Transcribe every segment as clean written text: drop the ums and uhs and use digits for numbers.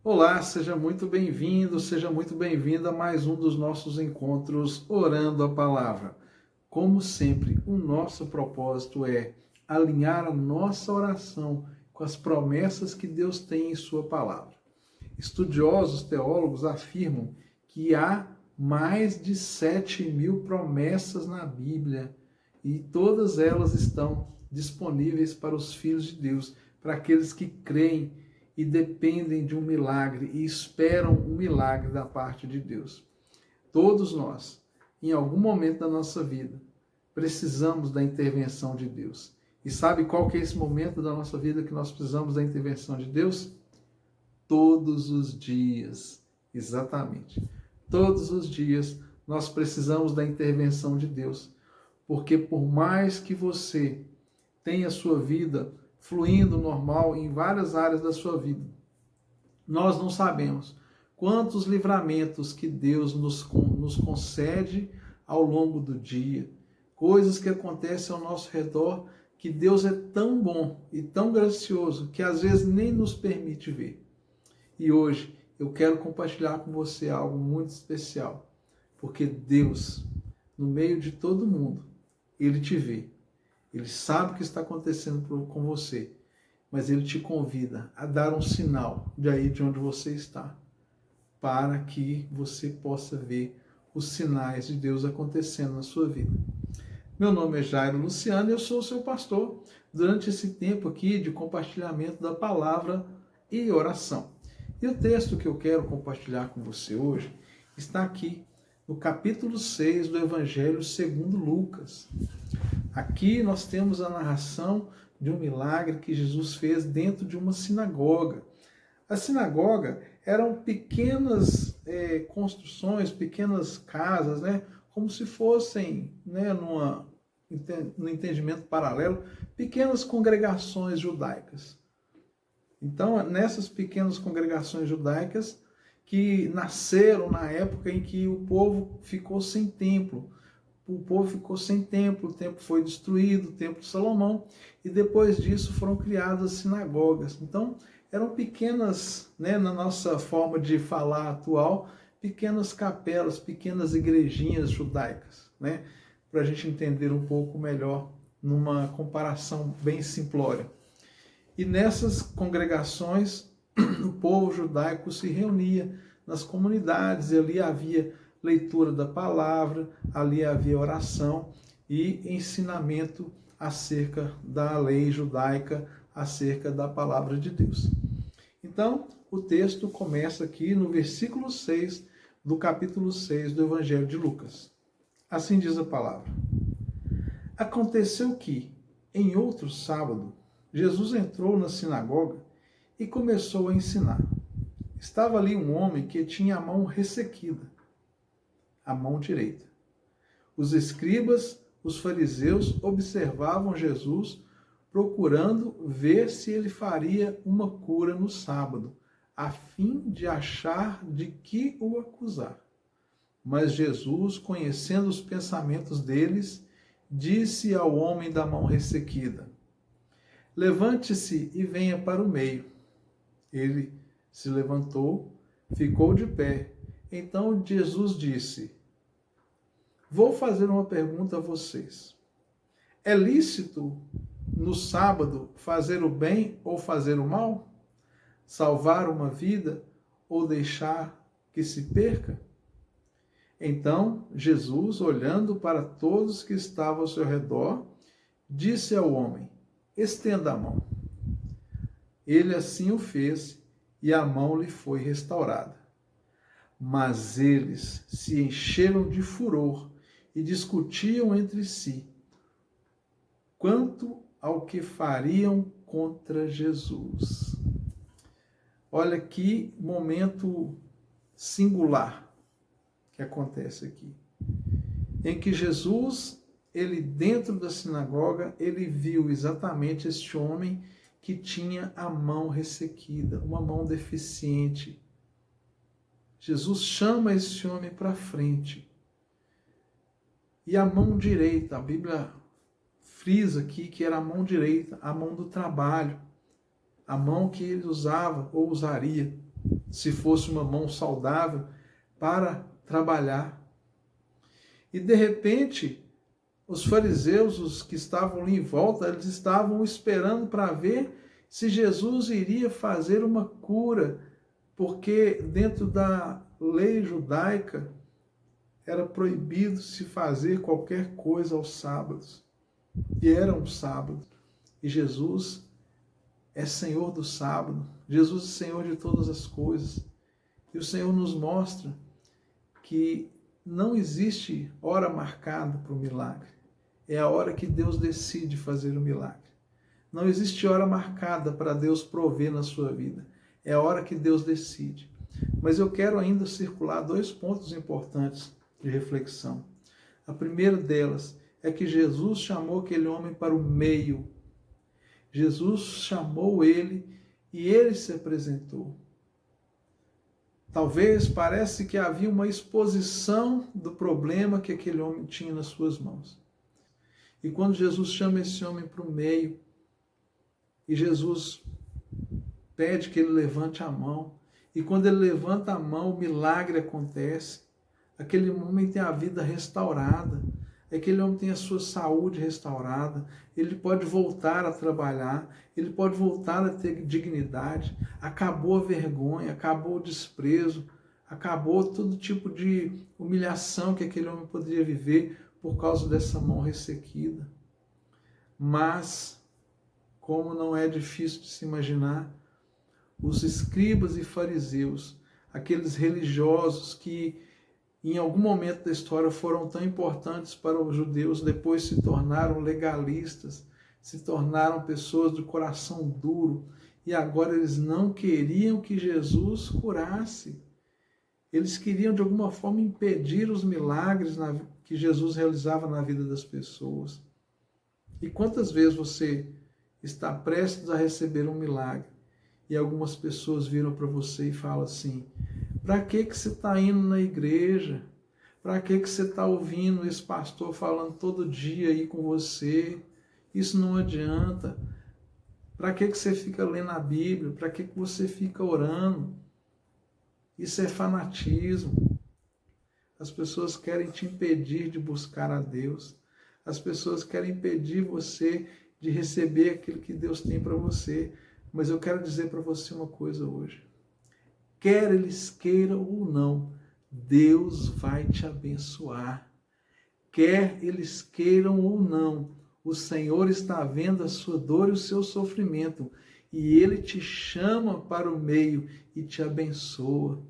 Olá, seja muito bem-vindo, seja muito bem-vinda a mais um dos nossos encontros Orando a Palavra. Como sempre, o nosso propósito é alinhar a nossa oração com as promessas que Deus tem em sua palavra. Estudiosos teólogos afirmam que há mais de 7.000 promessas na Bíblia e todas elas estão disponíveis para os filhos de Deus, para aqueles que creem e dependem de um milagre e esperam um milagre da parte de Deus. Todos nós, em algum momento da nossa vida, precisamos da intervenção de Deus. E sabe qual que é esse momento da nossa vida que nós precisamos da intervenção de Deus? Todos os dias, exatamente. Todos os dias nós precisamos da intervenção de Deus, porque por mais que você tenha a sua vida fluindo normal em várias áreas da sua vida, nós não sabemos quantos livramentos que Deus nos concede ao longo do dia, coisas que acontecem ao nosso redor, que Deus é tão bom e tão gracioso que às vezes nem nos permite ver. E hoje eu quero compartilhar com você algo muito especial, porque Deus, no meio de todo mundo, Ele te vê. Ele sabe o que está acontecendo com você, mas Ele te convida a dar um sinal de aí de onde você está, para que você possa ver os sinais de Deus acontecendo na sua vida. Meu nome é Jairo Luciano e eu sou o seu pastor durante esse tempo aqui de compartilhamento da palavra e oração. E o texto que eu quero compartilhar com você hoje está aqui no capítulo 6 do Evangelho segundo Lucas. Aqui nós temos a narração de um milagre que Jesus fez dentro de uma sinagoga. A sinagoga eram pequenas construções, pequenas casas, como se fossem, no entendimento paralelo, pequenas congregações judaicas. Então, nessas pequenas congregações judaicas que nasceram na época em que o povo ficou sem templo. O povo ficou sem templo, o templo foi destruído, o templo de Salomão, e depois disso foram criadas sinagogas. Então, eram pequenas, na nossa forma de falar atual, pequenas capelas, pequenas igrejinhas judaicas, para a gente entender um pouco melhor numa comparação bem simplória. E nessas congregações, o povo judaico se reunia nas comunidades, e ali havia leitura da palavra, ali havia oração e ensinamento acerca da lei judaica, acerca da palavra de Deus. Então, o texto começa aqui no versículo 6 do capítulo 6 do Evangelho de Lucas. Assim diz a palavra. Aconteceu que, em outro sábado, Jesus entrou na sinagoga e começou a ensinar. Estava ali um homem que tinha a mão ressequida, a mão direita. Os escribas, os fariseus, observavam Jesus, procurando ver se ele faria uma cura no sábado, a fim de achar de que o acusar. Mas Jesus, conhecendo os pensamentos deles, disse ao homem da mão ressequida: levante-se e venha para o meio. Ele se levantou, ficou de pé. Então Jesus disse: vou fazer uma pergunta a vocês. É lícito no sábado fazer o bem ou fazer o mal? Salvar uma vida ou deixar que se perca? Então Jesus, olhando para todos que estavam ao seu redor, disse ao homem: estenda a mão. Ele assim o fez e a mão lhe foi restaurada. Mas eles se encheram de furor e discutiam entre si quanto ao que fariam contra Jesus. Olha que momento singular que acontece aqui, em que Jesus, ele dentro da sinagoga, ele viu exatamente este homem que tinha a mão ressequida, uma mão deficiente. Jesus chama esse homem para frente. E a mão direita, a Bíblia frisa aqui que era a mão direita, a mão do trabalho, a mão que ele usava ou usaria se fosse uma mão saudável, para trabalhar. E de repente, os fariseus, os que estavam ali em volta, eles estavam esperando para ver se Jesus iria fazer uma cura, porque dentro da lei judaica era proibido se fazer qualquer coisa aos sábados. E era um sábado. E Jesus é Senhor do sábado. Jesus é Senhor de todas as coisas. E o Senhor nos mostra que não existe hora marcada para o milagre. É a hora que Deus decide fazer o milagre. Não existe hora marcada para Deus prover na sua vida. É a hora que Deus decide. Mas eu quero ainda circular 2 pontos importantes de reflexão. A primeira delas é que Jesus chamou aquele homem para o meio. Jesus chamou ele e ele se apresentou. Talvez parece que havia uma exposição do problema que aquele homem tinha nas suas mãos. E quando Jesus chama esse homem para o meio, e Jesus pede que ele levante a mão, e quando ele levanta a mão, o milagre acontece. Aquele homem tem a vida restaurada, aquele homem tem a sua saúde restaurada, ele pode voltar a trabalhar, ele pode voltar a ter dignidade, acabou a vergonha, acabou o desprezo, acabou todo tipo de humilhação que aquele homem poderia viver por causa dessa mão ressequida. Mas, como não é difícil de se imaginar, os escribas e fariseus, aqueles religiosos que em algum momento da história foram tão importantes para os judeus, depois se tornaram legalistas, se tornaram pessoas de coração duro, e agora eles não queriam que Jesus curasse. Eles queriam, de alguma forma, impedir os milagres que Jesus realizava na vida das pessoas. E quantas vezes você está prestes a receber um milagre e algumas pessoas viram para você e falam assim: para que você está indo na igreja? Para que você está ouvindo esse pastor falando todo dia aí com você? Isso não adianta. Para que você fica lendo a Bíblia? Para que você fica orando? Isso é fanatismo. As pessoas querem te impedir de buscar a Deus. As pessoas querem impedir você de receber aquilo que Deus tem para você. Mas eu quero dizer para você uma coisa hoje. Quer eles queiram ou não, Deus vai te abençoar. Quer eles queiram ou não, o Senhor está vendo a sua dor e o seu sofrimento, e Ele te chama para o meio e te abençoa.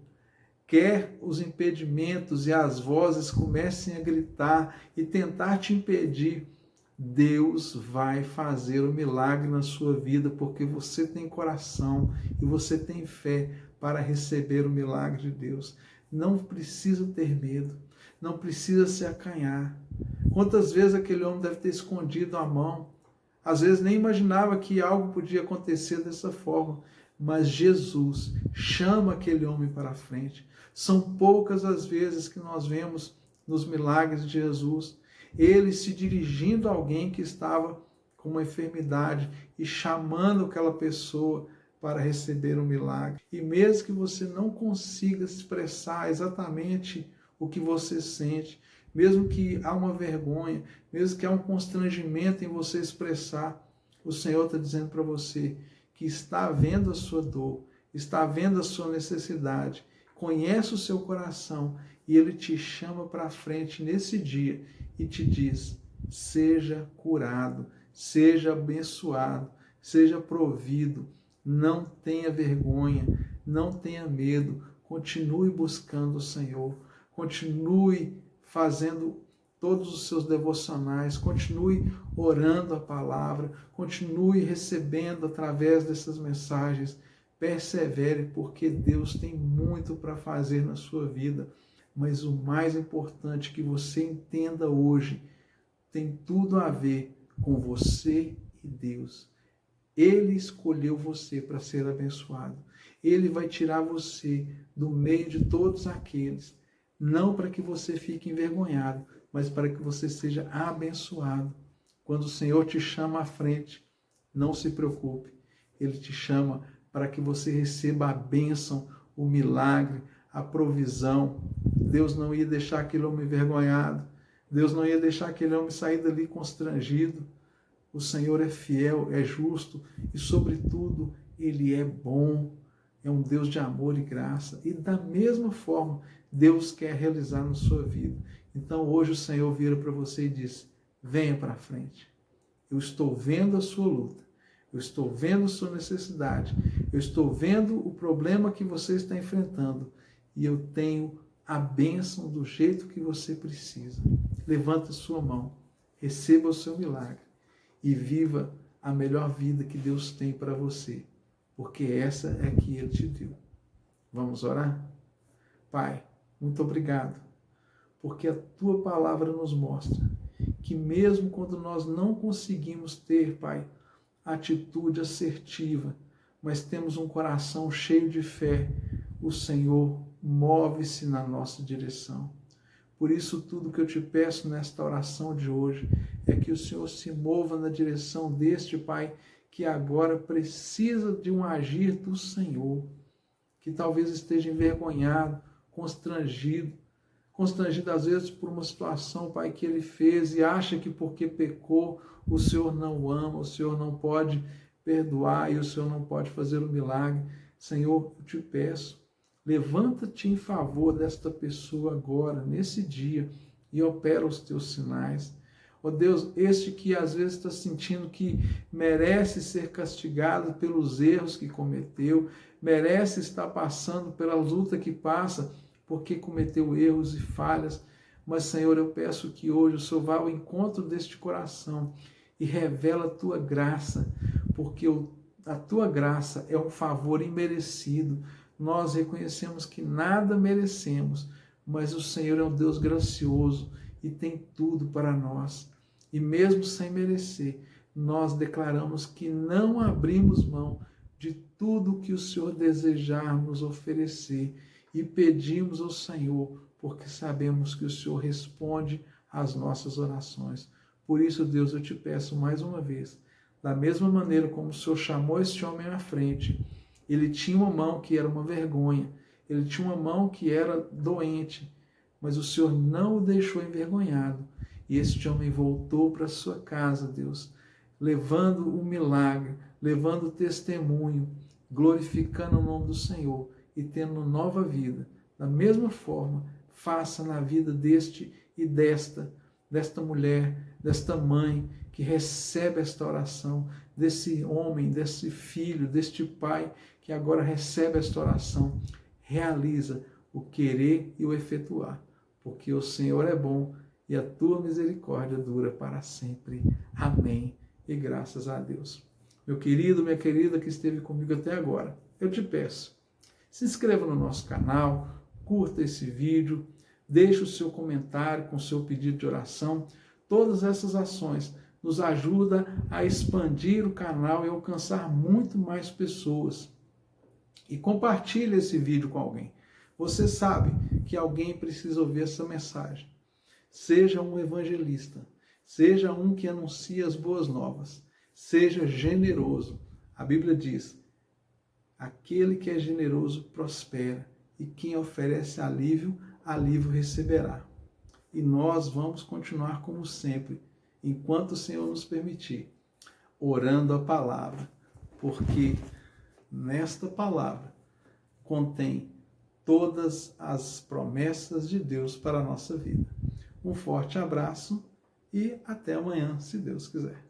Quer os impedimentos e as vozes comecem a gritar e tentar te impedir, Deus vai fazer o milagre na sua vida, porque você tem coração e você tem fé para receber o milagre de Deus. Não precisa ter medo, não precisa se acanhar. Quantas vezes aquele homem deve ter escondido a mão? Às vezes nem imaginava que algo podia acontecer dessa forma, mas Jesus chama aquele homem para a frente. São poucas as vezes que nós vemos nos milagres de Jesus, ele se dirigindo a alguém que estava com uma enfermidade e chamando aquela pessoa para receber um milagre. E mesmo que você não consiga expressar exatamente o que você sente, mesmo que há uma vergonha, mesmo que há um constrangimento em você expressar, o Senhor está dizendo para você que está vendo a sua dor, está vendo a sua necessidade, conhece o seu coração e Ele te chama para frente nesse dia e te diz: seja curado, seja abençoado, seja provido, não tenha vergonha, não tenha medo, continue buscando o Senhor, continue fazendo todos os seus devocionais, continue orando a palavra, continue recebendo através dessas mensagens, persevere, porque Deus tem muito para fazer na sua vida. Mas o mais importante que você entenda hoje tem tudo a ver com você e Deus. Ele escolheu você para ser abençoado. Ele vai tirar você do meio de todos aqueles, não para que você fique envergonhado, mas para que você seja abençoado. Quando o Senhor te chama à frente, não se preocupe. Ele te chama para que você receba a bênção, o milagre, a provisão. Deus não ia deixar aquele homem envergonhado. Deus não ia deixar aquele homem sair dali constrangido. O Senhor é fiel, é justo e, sobretudo, Ele é bom. É um Deus de amor e graça. E da mesma forma, Deus quer realizar na sua vida. Então, hoje o Senhor vira para você e diz: venha para frente. Eu estou vendo a sua luta. Eu estou vendo a sua necessidade. Eu estou vendo o problema que você está enfrentando. E eu tenho a bênção do jeito que você precisa. Levanta a sua mão. Receba o seu milagre. E viva a melhor vida que Deus tem para você. Porque essa é que Ele te deu. Vamos orar? Pai, muito obrigado. Porque a Tua palavra nos mostra que mesmo quando nós não conseguimos ter, Pai, atitude assertiva, mas temos um coração cheio de fé, o Senhor move-se na nossa direção. Por isso, tudo que eu te peço nesta oração de hoje é que o Senhor se mova na direção deste Pai que agora precisa de um agir do Senhor, que talvez esteja envergonhado, constrangido às vezes por uma situação, Pai, que ele fez e acha que porque pecou, o Senhor não o ama, o Senhor não pode perdoar e o Senhor não pode fazer o milagre. Senhor, eu te peço, levanta-te em favor desta pessoa agora, nesse dia, e opera os teus sinais. Ó Deus, este que às vezes está sentindo que merece ser castigado pelos erros que cometeu, merece estar passando pela luta que passa, porque cometeu erros e falhas. Mas, Senhor, eu peço que hoje o Senhor vá ao encontro deste coração e revela a Tua graça, porque a Tua graça é um favor imerecido. Nós reconhecemos que nada merecemos, mas o Senhor é um Deus gracioso e tem tudo para nós. E mesmo sem merecer, nós declaramos que não abrimos mão de tudo que o Senhor desejar nos oferecer e pedimos ao Senhor, porque sabemos que o Senhor responde às nossas orações. Por isso, Deus, eu te peço mais uma vez, da mesma maneira como o Senhor chamou este homem à frente, ele tinha uma mão que era uma vergonha, ele tinha uma mão que era doente, mas o Senhor não o deixou envergonhado. E este homem voltou para sua casa, Deus, levando o milagre, levando o testemunho, glorificando o nome do Senhor e tendo nova vida. Da mesma forma, faça na vida deste e desta mulher, desta mãe que recebe esta oração, desse homem, desse filho, deste pai que agora recebe esta oração. Realiza o querer e o efetuar, porque o Senhor é bom e a tua misericórdia dura para sempre. Amém. E graças a Deus. Meu querido, minha querida que esteve comigo até agora, eu te peço, se inscreva no nosso canal, curta esse vídeo, deixe o seu comentário com o seu pedido de oração. Todas essas ações nos ajudam a expandir o canal e alcançar muito mais pessoas. E compartilhe esse vídeo com alguém. Você sabe que alguém precisa ouvir essa mensagem. Seja um evangelista, seja um que anuncia as boas novas, seja generoso. A Bíblia diz: aquele que é generoso prospera, e quem oferece alívio, alívio receberá. E nós vamos continuar como sempre, enquanto o Senhor nos permitir, orando a palavra, porque nesta palavra contém todas as promessas de Deus para a nossa vida. Um forte abraço e até amanhã, se Deus quiser.